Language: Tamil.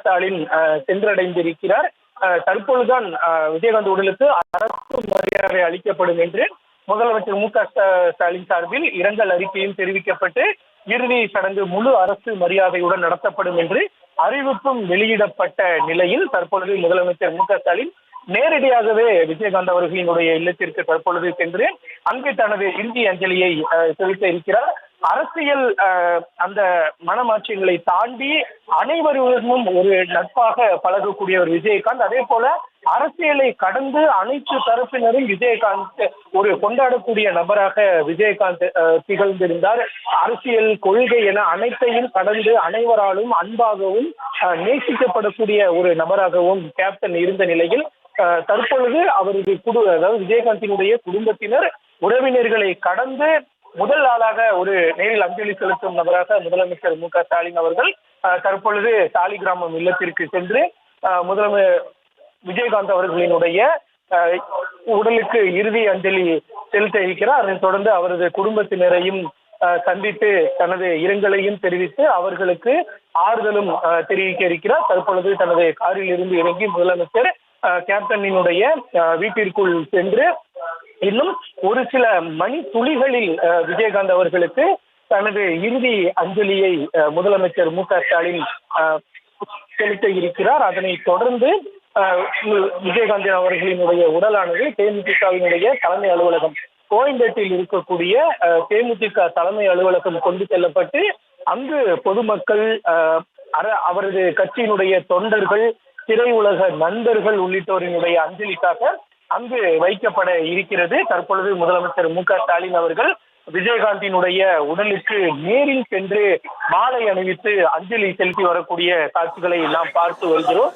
ஸ்டாலின் சென்றடைந்திருக்கிறார். தற்பொழுதுதான் விஜயகாந்த் உடலுக்கு அரசு மரியாதை அளிக்கப்படும் என்று முதலமைச்சர் மு.க.ஸ்டாலின் சார்பில் இரங்கல் அறிக்கையும் தெரிவிக்கப்பட்டு இறுதி சடங்கு முழு அரசு மரியாதையுடன் நடத்தப்படும் என்று அறிவிப்பும் வெளியிடப்பட்ட நிலையில் தற்பொழுது முதலமைச்சர் மு.க.ஸ்டாலின் நேரடியாகவே விஜயகாந்த் அவர்களினுடைய இல்லத்திற்கு தற்பொழுது சென்று அங்கு தனது இறுதி அஞ்சலியை செலுத்த இருக்கிறார். அரசியல் அந்த மனமாற்றங்களை தாண்டி அனைவருடனும் ஒரு நட்பாக பழகக்கூடிய ஒரு விஜயகாந்த், அதே போல அரசியலை கடந்து அனைத்து தரப்பினரும் விஜயகாந்த் ஒரு கொண்டாடக்கூடிய நபராக விஜயகாந்த் திகழ்ந்திருந்தார். அரசியல் கொள்கை என அனைத்தையும் கடந்து அனைவராலும் அன்பாகவும் நேசிக்கப்படக்கூடிய ஒரு நபராகவும் கேப்டன் இருந்த நிலையில் தற்பொழுது அவரது அதாவது விஜயகாந்தினுடைய குடும்பத்தினர் உறவினர்களை கடந்து முதல் ஆளாக ஒரு நேரில் அஞ்சலி செலுத்தும் நபராக முதலமைச்சர் மு.க.ஸ்டாலின் அவர்கள் தற்பொழுது சாலிகிராமம் இல்லத்திற்கு சென்று விஜயகாந்த் அவர்களினுடைய உடலுக்கு இறுதி அஞ்சலி செலுத்த இருக்கிறார். அதனைத் தொடர்ந்து அவரது குடும்பத்தினரையும் சந்தித்து தனது இரங்கலையும் தெரிவித்து அவர்களுக்கு ஆறுதலும் தெரிவிக்க இருக்கிறார். தற்பொழுது தனது காரில் இருந்து இறங்கி முதலமைச்சர் கேப்டனினுடைய வீட்டிற்குள் சென்று இன்னும் ஒரு சில மணி துளிகளில் விஜயகாந்த் அவர்களுக்கு தனது இறுதி அஞ்சலியை முதலமைச்சர் மு.க.ஸ்டாலின் செலுத்த இருக்கிறார். அதனைத் தொடர்ந்து விஜயகாந்த் அவர்களினுடைய உடலானது தேமுதிகவினுடைய தலைமை அலுவலகம் கோயம்பேட்டில் இருக்கக்கூடிய தேமுதிக தலைமை அலுவலகம் கொண்டு செல்லப்பட்டு அங்கு பொதுமக்கள், அவரது கட்சியினுடைய தொண்டர்கள், திரையுலக நண்பர்கள் உள்ளிட்டோரினுடைய அஞ்சலிக்காக அங்கு வைக்கப்பட இருக்கிறது. தற்பொழுது முதலமைச்சர் மு.க.ஸ்டாலின் அவர்கள் விஜயகாந்தினுடைய உடலுக்கு நேரில் சென்று மாலை அணிவித்து அஞ்சலி செலுத்தி வரக்கூடிய காட்சிகளை நாம் பார்த்து வருகிறோம்.